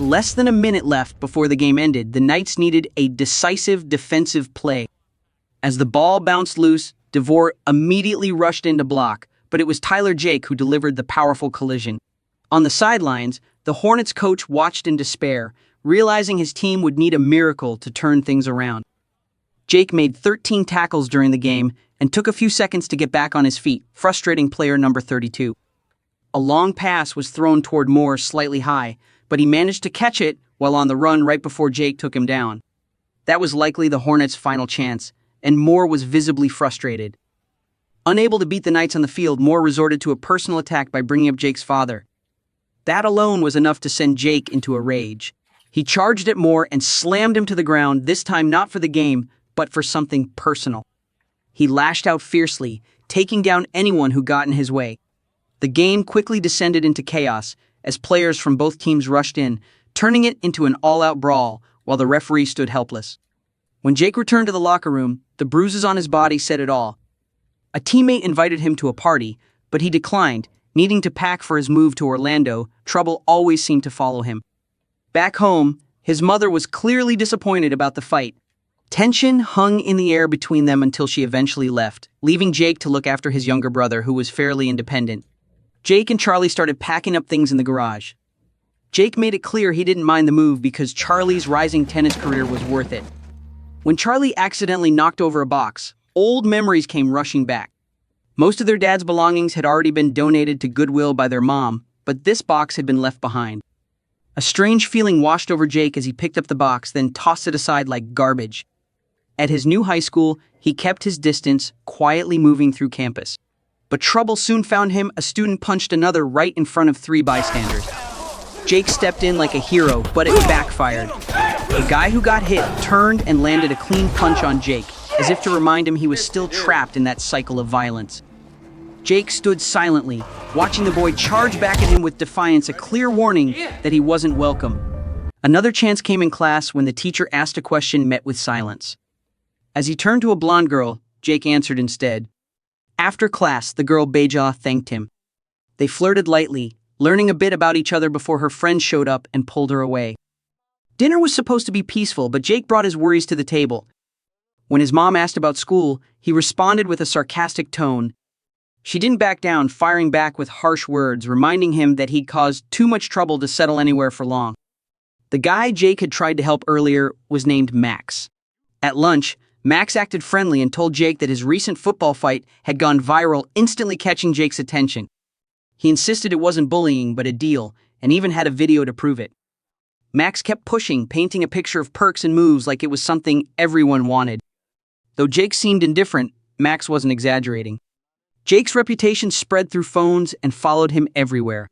less than a minute left before the game ended, the Knights needed a decisive defensive play. As the ball bounced loose, DeVore immediately rushed in to block, but it was Tyler Jake who delivered the powerful collision. On the sidelines, the Hornets coach watched in despair, realizing his team would need a miracle to turn things around. Jake made 13 tackles during the game and took a few seconds to get back on his feet, frustrating player number 32. A long pass was thrown toward Moore slightly high, but he managed to catch it while on the run right before Jake took him down. That was likely the Hornets' final chance, and Moore was visibly frustrated. Unable to beat the Knights on the field, Moore resorted to a personal attack by bringing up Jake's father. That alone was enough to send Jake into a rage. He charged at Moore and slammed him to the ground, this time not for the game, but for something personal. He lashed out fiercely, taking down anyone who got in his way. The game quickly descended into chaos as players from both teams rushed in, turning it into an all-out brawl while the referee stood helpless. When Jake returned to the locker room, the bruises on his body said it all. A teammate invited him to a party, but he declined, needing to pack for his move to Orlando. Trouble always seemed to follow him. Back home, his mother was clearly disappointed about the fight. Tension hung in the air between them until she eventually left, leaving Jake to look after his younger brother, who was fairly independent. Jake and Charlie started packing up things in the garage. Jake made it clear he didn't mind the move because Charlie's rising tennis career was worth it. When Charlie accidentally knocked over a box, old memories came rushing back. Most of their dad's belongings had already been donated to Goodwill by their mom, but this box had been left behind. A strange feeling washed over Jake as he picked up the box, then tossed it aside like garbage. At his new high school, he kept his distance, quietly moving through campus. But trouble soon found him. A student punched another right in front of 3 bystanders. Jake stepped in like a hero, but it backfired. The guy who got hit turned and landed a clean punch on Jake, as if to remind him he was still trapped in that cycle of violence. Jake stood silently, watching the boy charge back at him with defiance, a clear warning that he wasn't welcome. Another chance came in class when the teacher asked a question met with silence. As he turned to a blonde girl, Jake answered instead. After class, the girl Beja thanked him. They flirted lightly, learning a bit about each other before her friends showed up and pulled her away. Dinner was supposed to be peaceful, but Jake brought his worries to the table. When his mom asked about school, he responded with a sarcastic tone. She didn't back down, firing back with harsh words, reminding him that he'd caused too much trouble to settle anywhere for long. The guy Jake had tried to help earlier was named Max. At lunch, Max acted friendly and told Jake that his recent football fight had gone viral, instantly catching Jake's attention. He insisted it wasn't bullying but a deal, and even had a video to prove it. Max kept pushing, painting a picture of perks and moves like it was something everyone wanted. Though Jake seemed indifferent, Max wasn't exaggerating. Jake's reputation spread through phones and followed him everywhere.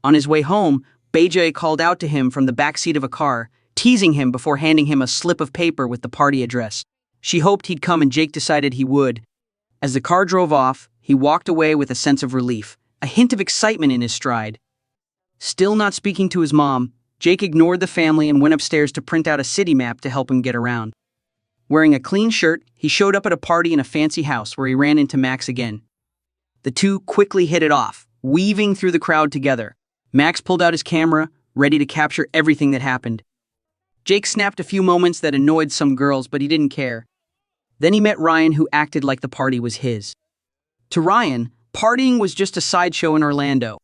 On his way home, Beja called out to him from the backseat of a car, teasing him before handing him a slip of paper with the party address. She hoped he'd come and Jake decided he would. As the car drove off, he walked away with a sense of relief, a hint of excitement in his stride. Still not speaking to his mom, Jake ignored the family and went upstairs to print out a city map to help him get around. Wearing a clean shirt, he showed up at a party in a fancy house where he ran into Max again. The two quickly hit it off, weaving through the crowd together. Max pulled out his camera, ready to capture everything that happened. Jake snapped a few moments that annoyed some girls, but he didn't care. Then he met Ryan, who acted like the party was his. To Ryan, partying was just a sideshow in Orlando.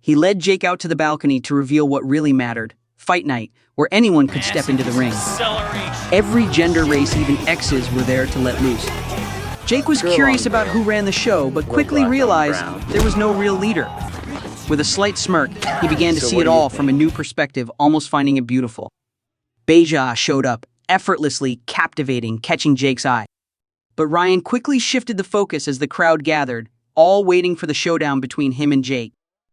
He led Jake out to the balcony to reveal what really mattered, fight night, where anyone could step into the ring. Every gender, race, even exes were there to let loose. Jake was curious about who ran the show, but quickly realized there was no real leader. With a slight smirk, he began to see it all from a new perspective, almost finding it beautiful. Beja showed up, effortlessly captivating, catching Jake's eye. But Ryan quickly shifted the focus as the crowd gathered, all waiting for the showdown between him and Jake.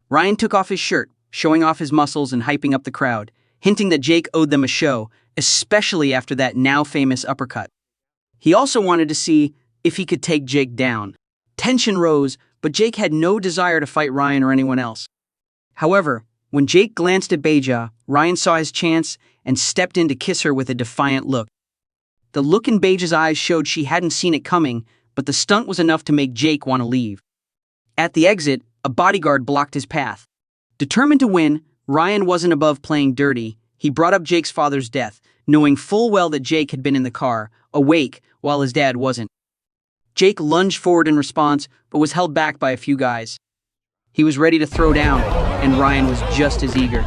Ryan took off his shirt, showing off his muscles and hyping up the crowd, hinting that Jake owed them a show, especially after that now-famous uppercut. He also wanted to see if he could take Jake down. Tension rose, but Jake had no desire to fight Ryan or anyone else. However, when Jake glanced at Beja, Ryan saw his chance and stepped in to kiss her with a defiant look. The look in Beja's eyes showed she hadn't seen it coming, but the stunt was enough to make Jake want to leave. At the exit, a bodyguard blocked his path. Determined to win, Ryan wasn't above playing dirty. He brought up Jake's father's death, knowing full well that Jake had been in the car, awake, while his dad wasn't. Jake lunged forward in response, but was held back by a few guys. He was ready to throw down, and Ryan was just as eager.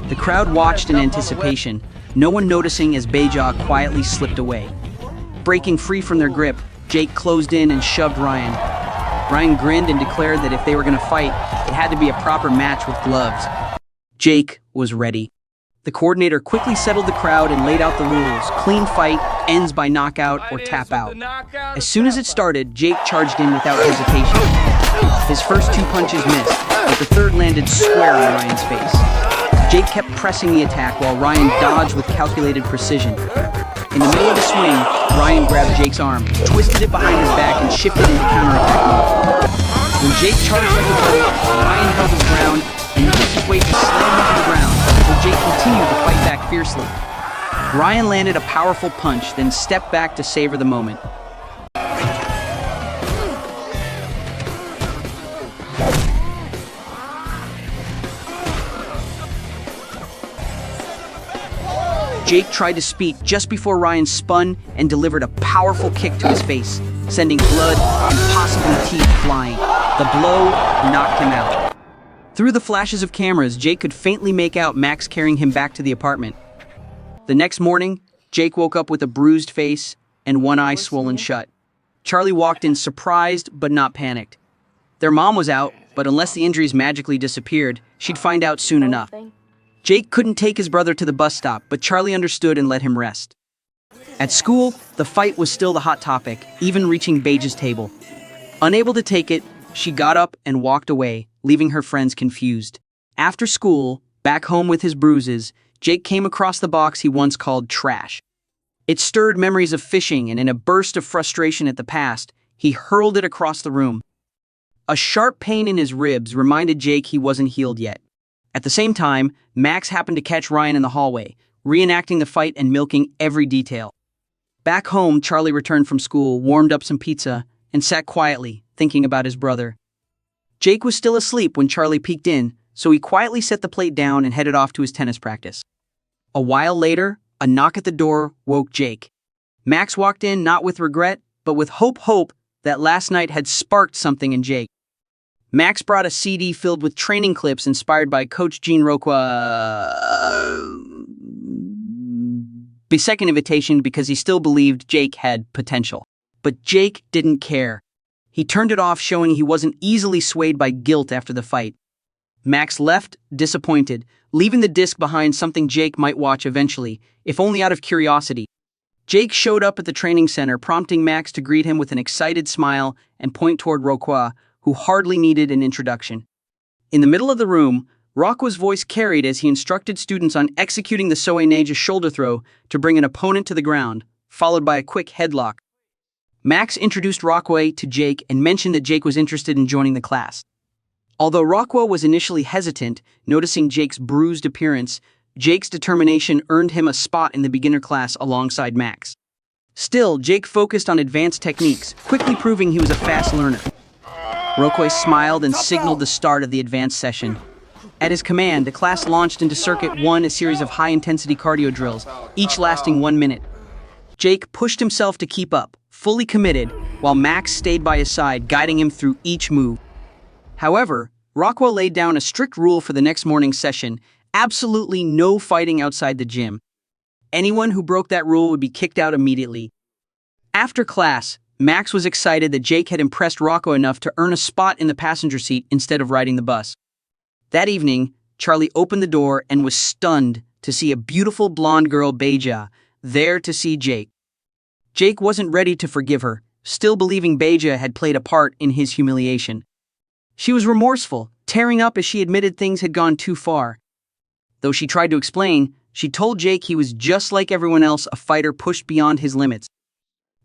The crowd watched in anticipation, no one noticing as Beja quietly slipped away. Breaking free from their grip, Jake closed in and shoved Ryan. Ryan grinned and declared that if they were going to fight, it had to be a proper match with gloves. Jake was ready. The coordinator quickly settled the crowd and laid out the rules. Clean fight, ends by knockout or tap out. As soon as it started, Jake charged in without hesitation. His first 2 punches missed, but the third landed square on Ryan's face. Jake kept pressing the attack while Ryan dodged with calculated precision. In the middle of the swing, Ryan grabbed Jake's arm, twisted it behind his back, and shifted into counterattack mode. When Jake charged at the body, Ryan held his ground and used his weight to slam him to the ground, while Jake continued to fight back fiercely. Ryan landed a powerful punch, then stepped back to savor the moment. Jake tried to speak just before Ryan spun and delivered a powerful kick to his face, sending blood and possibly teeth flying. The blow knocked him out. Through the flashes of cameras, Jake could faintly make out Max carrying him back to the apartment. The next morning, Jake woke up with a bruised face and one eye swollen shut. Charlie walked in surprised but not panicked. Their mom was out, but unless the injuries magically disappeared, she'd find out soon enough. Jake couldn't take his brother to the bus stop, but Charlie understood and let him rest. At school, the fight was still the hot topic, even reaching Beja's table. Unable to take it, she got up and walked away, leaving her friends confused. After school, back home with his bruises, Jake came across the box he once called trash. It stirred memories of fishing, and in a burst of frustration at the past, he hurled it across the room. A sharp pain in his ribs reminded Jake he wasn't healed yet. At the same time, Max happened to catch Ryan in the hallway, reenacting the fight and milking every detail. Back home, Charlie returned from school, warmed up some pizza, and sat quietly, thinking about his brother. Jake was still asleep when Charlie peeked in, so he quietly set the plate down and headed off to his tennis practice. A while later, a knock at the door woke Jake. Max walked in not with regret, but with hope that last night had sparked something in Jake. Max brought a CD filled with training clips inspired by Coach Roqua. A second invitation because he still believed Jake had potential. But Jake didn't care. He turned it off, showing he wasn't easily swayed by guilt after the fight. Max left, disappointed, leaving the disc behind, something Jake might watch eventually, if only out of curiosity. Jake showed up at the training center, prompting Max to greet him with an excited smile and point toward Roqua, who hardly needed an introduction. In the middle of the room, Roqua's voice carried as he instructed students on executing the Soe-Neja shoulder throw to bring an opponent to the ground, followed by a quick headlock. Max introduced Roqua to Jake and mentioned that Jake was interested in joining the class. Although Roqua was initially hesitant, noticing Jake's bruised appearance, Jake's determination earned him a spot in the beginner class alongside Max. Still, Jake focused on advanced techniques, quickly proving he was a fast learner. Roqua smiled and signaled the start of the advanced session. At his command, the class launched into Circuit 1, a series of high-intensity cardio drills, each lasting 1 minute. Jake pushed himself to keep up, fully committed, while Max stayed by his side, guiding him through each move. However, Roqua laid down a strict rule for the next morning's session: absolutely no fighting outside the gym. Anyone who broke that rule would be kicked out immediately. After class, Max was excited that Jake had impressed Roqua enough to earn a spot in the passenger seat instead of riding the bus. That evening, Charlie opened the door and was stunned to see a beautiful blonde girl, Beja, there to see Jake. Jake wasn't ready to forgive her, still believing Beja had played a part in his humiliation. She was remorseful, tearing up as she admitted things had gone too far. Though she tried to explain, she told Jake he was just like everyone else, a fighter pushed beyond his limits.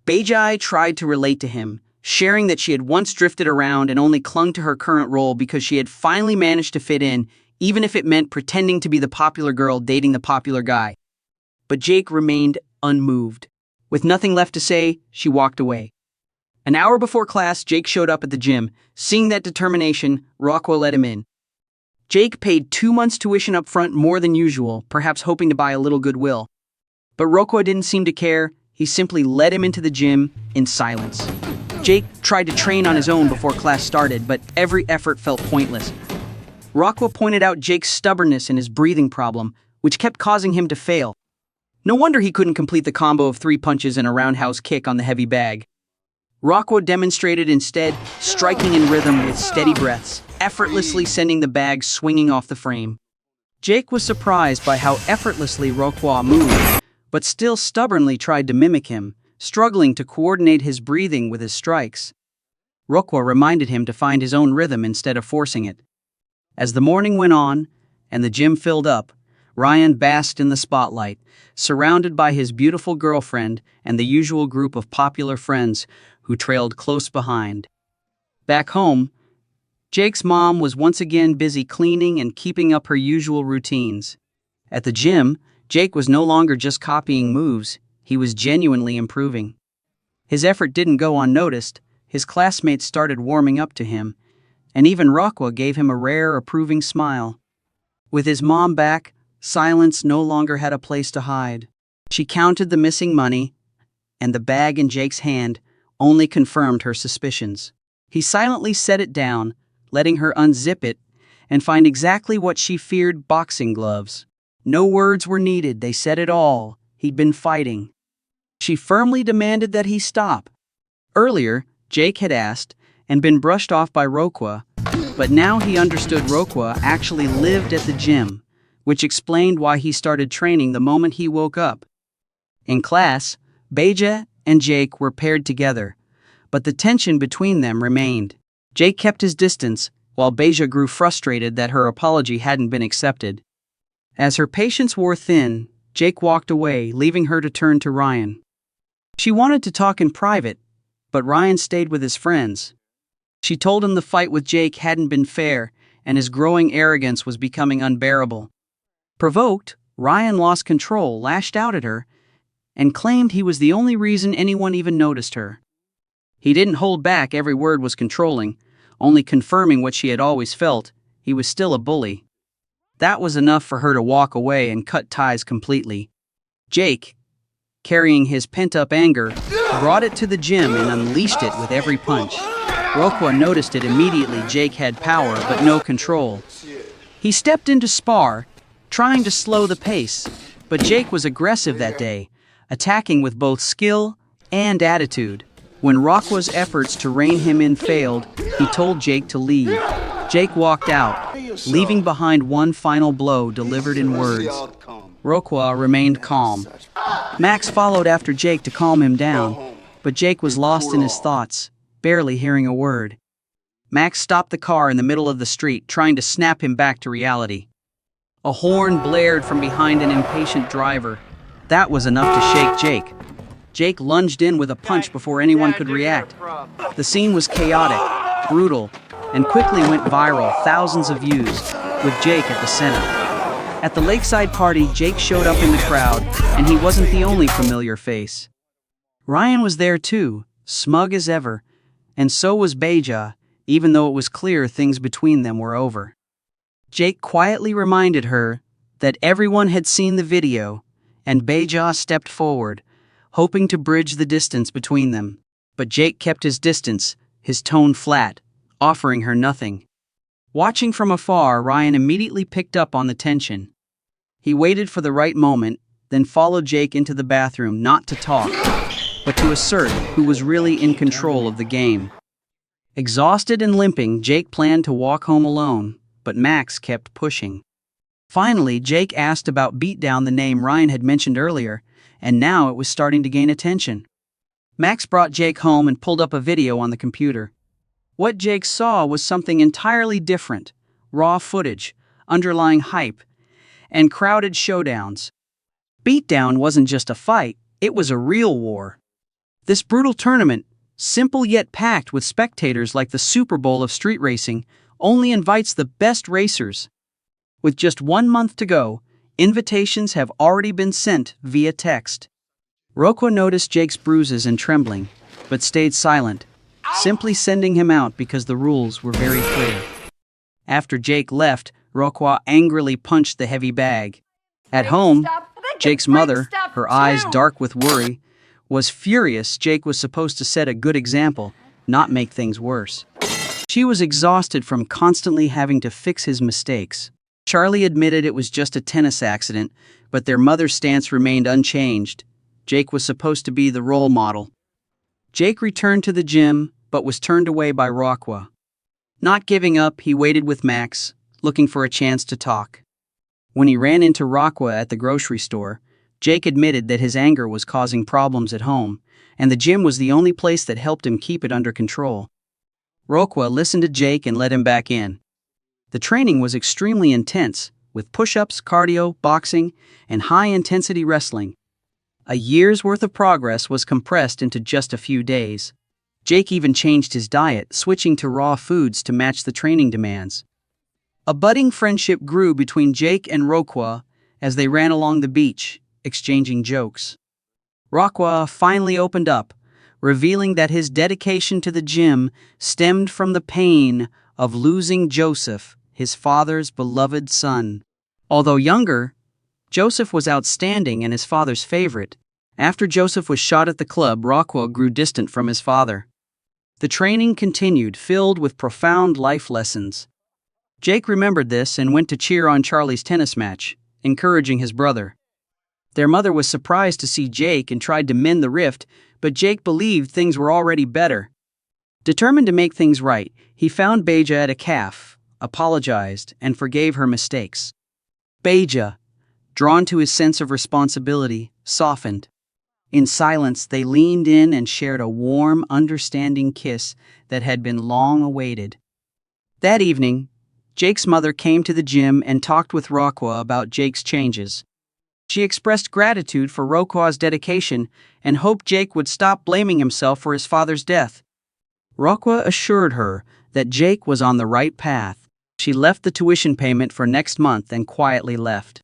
Beja tried to relate to him, sharing that she had once drifted around and only clung to her current role because she had finally managed to fit in, even if it meant pretending to be the popular girl dating the popular guy. But Jake remained unmoved. With nothing left to say, she walked away. An hour before class, Jake showed up at the gym. Seeing that determination, Roqua let him in. Jake paid 2 months' tuition up front, more than usual, perhaps hoping to buy a little goodwill. But Roqua didn't seem to care. He simply led him into the gym in silence. Jake tried to train on his own before class started, but every effort felt pointless. Roqua pointed out Jake's stubbornness and his breathing problem, which kept causing him to fail. No wonder he couldn't complete the combo of 3 punches and a roundhouse kick on the heavy bag. Roqua demonstrated instead, striking in rhythm with steady breaths, effortlessly sending the bag swinging off the frame. Jake was surprised by how effortlessly Roqua moved, but still stubbornly tried to mimic him, struggling to coordinate his breathing with his strikes. Roqua reminded him to find his own rhythm instead of forcing it. As the morning went on, and the gym filled up, Ryan basked in the spotlight, surrounded by his beautiful girlfriend and the usual group of popular friends who trailed close behind. Back home, Jake's mom was once again busy cleaning and keeping up her usual routines. At the gym, Jake was no longer just copying moves, he was genuinely improving. His effort didn't go unnoticed, his classmates started warming up to him, and even Roqua gave him a rare, approving smile. With his mom back, silence no longer had a place to hide. She counted the missing money, and the bag in Jake's hand only confirmed her suspicions. He silently set it down, letting her unzip it and find exactly what she feared: boxing gloves. No words were needed, they said it all. He'd been fighting. She firmly demanded that he stop. Earlier, Jake had asked and been brushed off by Roqua, but now he understood Roqua actually lived at the gym, which explained why he started training the moment he woke up. In class, Beja and Jake were paired together, but the tension between them remained. Jake kept his distance, while Beja grew frustrated that her apology hadn't been accepted. As her patience wore thin, Jake walked away, leaving her to turn to Ryan. She wanted to talk in private, but Ryan stayed with his friends. She told him the fight with Jake hadn't been fair, and his growing arrogance was becoming unbearable. Provoked, Ryan lost control, lashed out at her, and claimed he was the only reason anyone even noticed her. He didn't hold back, every word was controlling, only confirming what she had always felt: he was still a bully. That was enough for her to walk away and cut ties completely. Jake, carrying his pent-up anger, brought it to the gym and unleashed it with every punch. Roqua noticed it immediately. Jake had power, but no control. He stepped in to spar, trying to slow the pace, but Jake was aggressive that day, attacking with both skill and attitude. When Roqua's efforts to rein him in failed, he told Jake to leave. Jake walked out, leaving behind one final blow delivered in words. Roqua remained calm. Max followed after Jake to calm him down, but Jake was lost in his thoughts, barely hearing a word. Max stopped the car in the middle of the street, trying to snap him back to reality. A horn blared from behind an impatient driver. That was enough to shake Jake. Jake lunged in with a punch before anyone could react. The scene was chaotic, brutal, and quickly went viral, thousands of views, with Jake at the center. At the lakeside party, Jake showed up in the crowd, and he wasn't the only familiar face. Ryan was there too, smug as ever, and so was Beja, even though it was clear things between them were over. Jake quietly reminded her that everyone had seen the video, and Beja stepped forward, hoping to bridge the distance between them. But Jake kept his distance, his tone flat, offering her nothing. Watching from afar, Ryan immediately picked up on the tension. He waited for the right moment, then followed Jake into the bathroom, not to talk, but to assert who was really in control of the game. Exhausted and limping, Jake planned to walk home alone, but Max kept pushing. Finally, Jake asked about Beatdown, the name Ryan had mentioned earlier, and now it was starting to gain attention. Max brought Jake home and pulled up a video on the computer. What Jake saw was something entirely different: raw footage, underlying hype, and crowded showdowns. Beatdown wasn't just a fight, it was a real war. This brutal tournament, simple yet packed with spectators like the Super Bowl of street racing, only invites the best racers. With just 1 month to go, invitations have already been sent via text. Roqua noticed Jake's bruises and trembling, but stayed silent, simply sending him out because the rules were very clear. After Jake left, Roqua angrily punched the heavy bag. At home, Jake's mother, her eyes dark with worry, was furious. Jake was supposed to set a good example, not make things worse. She was exhausted from constantly having to fix his mistakes. Charlie admitted it was just a tennis accident, but their mother's stance remained unchanged. Jake was supposed to be the role model. Jake returned to the gym, but was turned away by Roqua. Not giving up, he waited with Max, looking for a chance to talk. When he ran into Roqua at the grocery store, Jake admitted that his anger was causing problems at home, and the gym was the only place that helped him keep it under control. Roqua listened to Jake and let him back in. The training was extremely intense, with push-ups, cardio, boxing, and high-intensity wrestling. A year's worth of progress was compressed into just a few days. Jake even changed his diet, switching to raw foods to match the training demands. A budding friendship grew between Jake and Roqua as they ran along the beach, exchanging jokes. Roqua finally opened up, revealing that his dedication to the gym stemmed from the pain of losing Joseph, his father's beloved son. Although younger, Joseph was outstanding and his father's favorite. After Joseph was shot at the club, Roqua grew distant from his father. The training continued, filled with profound life lessons. Jake remembered this and went to cheer on Charlie's tennis match, encouraging his brother. Their mother was surprised to see Jake and tried to mend the rift, but Jake believed things were already better. Determined to make things right, he found Beja at a cafe, apologized, and forgave her mistakes. Beja, drawn to his sense of responsibility, softened. In silence, they leaned in and shared a warm, understanding kiss that had been long awaited. That evening, Jake's mother came to the gym and talked with Roqua about Jake's changes. She expressed gratitude for Roqua's dedication and hoped Jake would stop blaming himself for his father's death. Roqua assured her that Jake was on the right path. She left the tuition payment for next month and quietly left.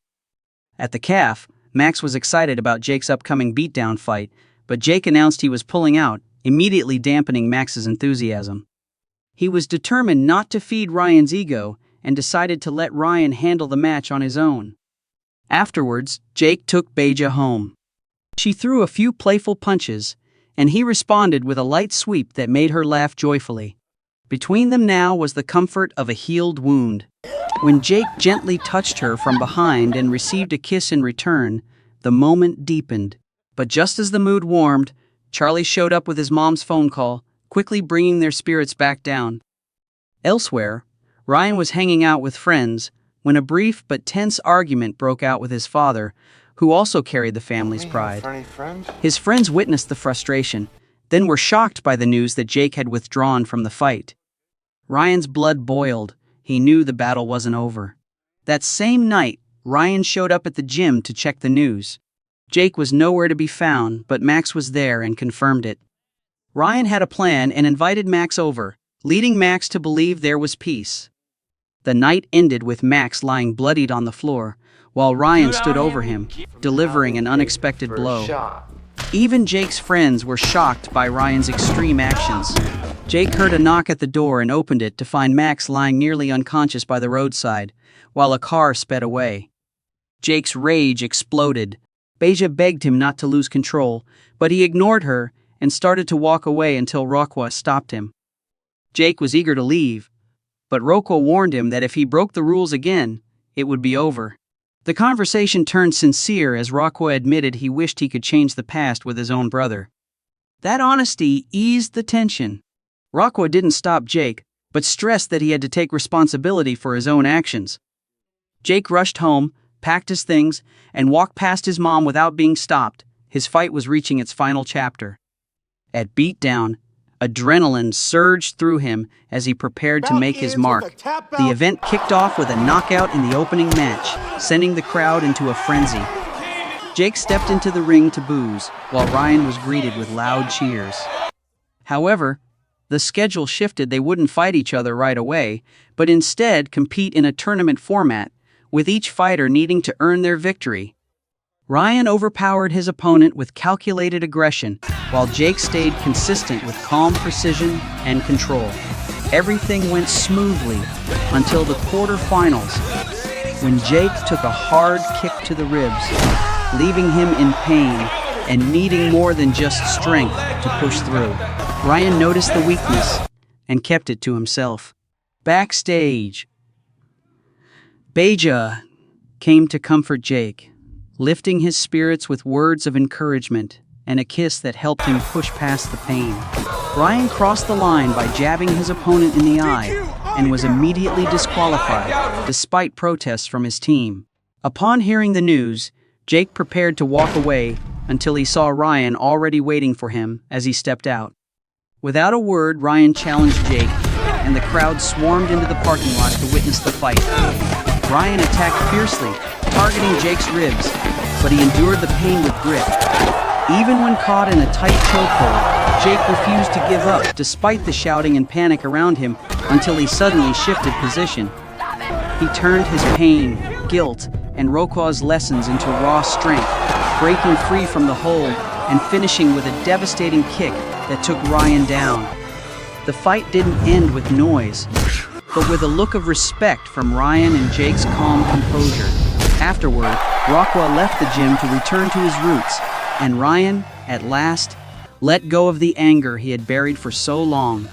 At the cafe, Max was excited about Jake's upcoming beatdown fight, but Jake announced he was pulling out, immediately dampening Max's enthusiasm. He was determined not to feed Ryan's ego and decided to let Ryan handle the match on his own. Afterwards, Jake took Beja home. She threw a few playful punches, and he responded with a light sweep that made her laugh joyfully. Between them now was the comfort of a healed wound. When Jake gently touched her from behind and received a kiss in return, the moment deepened. But just as the mood warmed, Charlie showed up with his mom's phone call, quickly bringing their spirits back down. Elsewhere, Ryan was hanging out with friends when a brief but tense argument broke out with his father, who also carried the family's pride. His friends witnessed the frustration, then were shocked by the news that Jake had withdrawn from the fight. Ryan's blood boiled. He knew the battle wasn't over. That same night, Ryan showed up at the gym to check the news. Jake was nowhere to be found, but Max was there and confirmed it. Ryan had a plan and invited Max over, leading Max to believe there was peace. The night ended with Max lying bloodied on the floor, while Ryan stood over him, delivering an unexpected blow. Even Jake's friends were shocked by Ryan's extreme actions. Jake heard a knock at the door and opened it to find Max lying nearly unconscious by the roadside, while a car sped away. Jake's rage exploded. Beja begged him not to lose control, but he ignored her and started to walk away until Roqua stopped him. Jake was eager to leave, but Roqua warned him that if he broke the rules again, it would be over. The conversation turned sincere as Roqua admitted he wished he could change the past with his own brother. That honesty eased the tension. Roqua didn't stop Jake, but stressed that he had to take responsibility for his own actions. Jake rushed home, packed his things, and walked past his mom without being stopped. His fight was reaching its final chapter. At beatdown, adrenaline surged through him as he prepared to make his mark. The event kicked off with a knockout in the opening match, sending the crowd into a frenzy. Jake stepped into the ring to booze, while Ryan was greeted with loud cheers. However, the schedule shifted. They wouldn't fight each other right away, but instead compete in a tournament format, with each fighter needing to earn their victory. Ryan overpowered his opponent with calculated aggression, while Jake stayed consistent with calm precision and control. Everything went smoothly until the quarterfinals, when Jake took a hard kick to the ribs, leaving him in pain and needing more than just strength to push through. Ryan noticed the weakness and kept it to himself. Backstage, Beja came to comfort Jake, lifting his spirits with words of encouragement and a kiss that helped him push past the pain. Ryan crossed the line by jabbing his opponent in the eye and was immediately disqualified, despite protests from his team. Upon hearing the news, Jake prepared to walk away until he saw Ryan already waiting for him as he stepped out. Without a word, Ryan challenged Jake, and the crowd swarmed into the parking lot to witness the fight. Ryan attacked fiercely, targeting Jake's ribs, but he endured the pain with grit. Even when caught in a tight chokehold, Jake refused to give up despite the shouting and panic around him until he suddenly shifted position. He turned his pain, guilt, and Roqua's lessons into raw strength, breaking free from the hold and finishing with a devastating kick that took Ryan down. The fight didn't end with noise, but with a look of respect from Ryan and Jake's calm composure. Afterward, Roqua left the gym to return to his roots, and Ryan, at last, let go of the anger he had buried for so long.